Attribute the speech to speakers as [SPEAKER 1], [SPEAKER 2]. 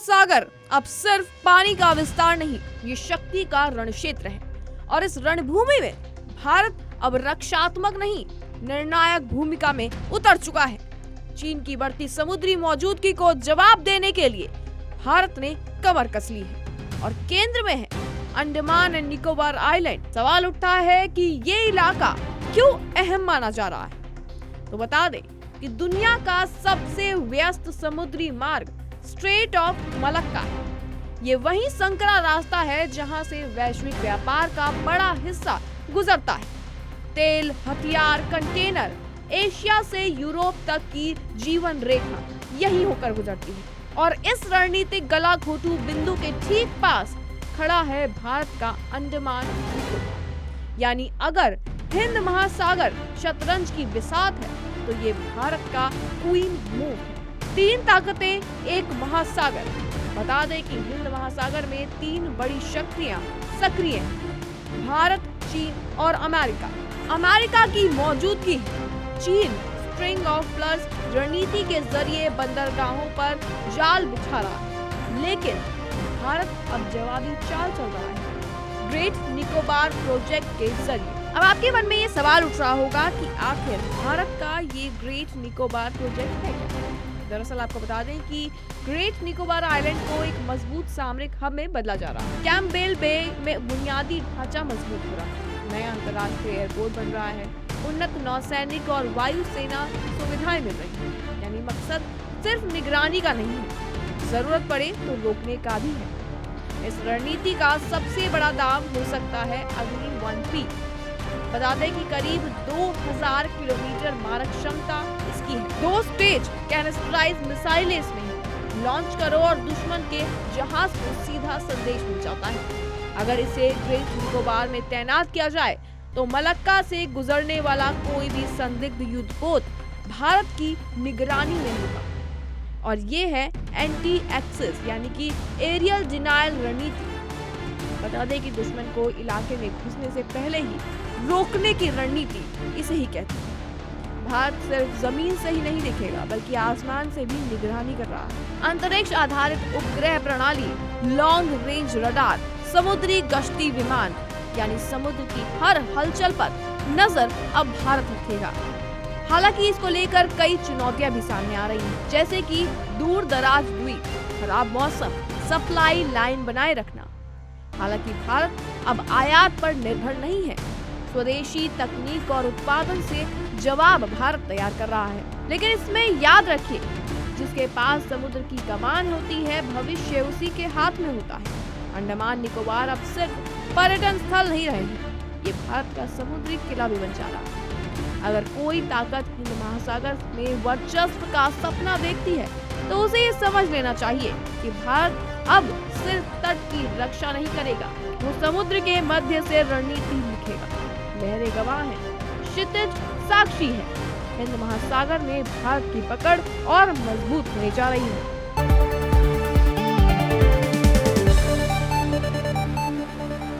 [SPEAKER 1] महासागर अब सिर्फ पानी का विस्तार नहीं, ये शक्ति का रण क्षेत्र है और इस रणभूमि में भारत अब रक्षात्मक नहीं, निर्णायक भूमिका में उतर चुका है। चीन की बढ़ती समुद्री मौजूदगी को जवाब देने के लिए भारत ने कमर कस ली है और केंद्र में है अंडमान एंड निकोबार आइलैंड। सवाल उठता है कि ये इलाका क्यों अहम माना जा रहा है। तो बता दें कि दुनिया का सबसे व्यस्त समुद्री मार्ग स्ट्रेट ऑफ मलक्का है। ये वही संकरा रास्ता है जहां से वैश्विक व्यापार का बड़ा हिस्सा गुजरता है। तेल, हथियार, कंटेनर, एशिया से यूरोप तक की जीवन रेखा यही होकर गुजरती है और इस रणनीतिक गलाघोटू बिंदु के ठीक पास खड़ा है भारत का अंडमान निकोबार। यानी अगर हिंद महासागर शतरंज की बिसात है तो ये भारत का क्वीन मूव है। 3 ताकतें, एक महासागर। बता दें कि हिंद महासागर में 3 बड़ी शक्तियां सक्रिय हैं, भारत, चीन और अमेरिका। अमेरिका की मौजूदगी है। चीन स्ट्रिंग ऑफ प्लस रणनीति के जरिए बंदरगाहों पर जाल बिछा रहा है, लेकिन भारत अब जवाबी चाल चल रहा है ग्रेट निकोबार प्रोजेक्ट के जरिए। अब आपके मन में ये सवाल उठ रहा होगा कि आखिर भारत का ये ग्रेट निकोबार प्रोजेक्ट है क्या? दरअसल आपको बता दें कि ग्रेट निकोबार आइलैंड को एक मजबूत सामरिक हब में बदला जा रहा है। कैंपबेल बे में बुनियादी ढांचा मजबूत हो रहा है, नया अंतर्राष्ट्रीय एयरपोर्ट बन रहा है, उन्नत नौसैनिक और वायुसेना सुविधाएं मिल रही हैं। यानी मकसद सिर्फ निगरानी का नहीं है, जरूरत पड़े तो रोकने का भी है। इस रणनीति का सबसे बड़ा दाव हो सकता है अग्नि 1P। बता दें कि करीब 2000 किलोमीटर मारक क्षमता इसकी है। 2 स्टेज कैनिस्टराइज मिसाइल इसमें लॉन्च करो और दुश्मन के जहाज को सीधा संदेश मिल जाता है। अगर इसे ग्रेट निकोबार में तैनात किया जाए तो मलक्का से गुजरने वाला कोई भी संदिग्ध युद्धपोत भारत की निगरानी में होगा और ये है एंटी एक्सेस यानी कि एरियल डिनायल रणनीति। बता दें कि दुश्मन को इलाके में घुसने से पहले ही रोकने की रणनीति इसे ही कहते हैं। भारत सिर्फ जमीन से ही नहीं देखेगा बल्कि आसमान से भी निगरानी कर रहा है। अंतरिक्ष आधारित उपग्रह प्रणाली, लॉन्ग रेंज रडार, समुद्री गश्ती विमान, यानी समुद्र की हर हलचल पर नजर अब भारत रखेगा। हालांकि इसको लेकर कई चुनौतियां भी सामने आ रही हैं, जैसे कि दूर दराज द्वीप, खराब मौसम, सप्लाई लाइन बनाए रखना। हालांकि भारत अब आयात पर निर्भर नहीं है, स्वदेशी तकनीक और उत्पादन से जवाब भारत तैयार कर रहा है। लेकिन इसमें याद रखिए, जिसके पास समुद्र की कमान होती है भविष्य उसी के हाथ में होता है। अंडमान निकोबार अब सिर्फ पर्यटन स्थल नहीं रहे हैं, ये भारत का समुद्री किला भी बन जा रहा है। अगर कोई ताकत हिंद महासागर में वर्चस्व का सपना देखती है तो उसे ये समझ लेना चाहिए कि भारत अब सिर्फ तट की रक्षा नहीं करेगा, वो समुद्र के मध्य से रणनीति लिखेगा। लहरें गवाह हैं, क्षितिज साक्षी है। हिंद महासागर में भारत की पकड़ और मजबूत होने जा रही है।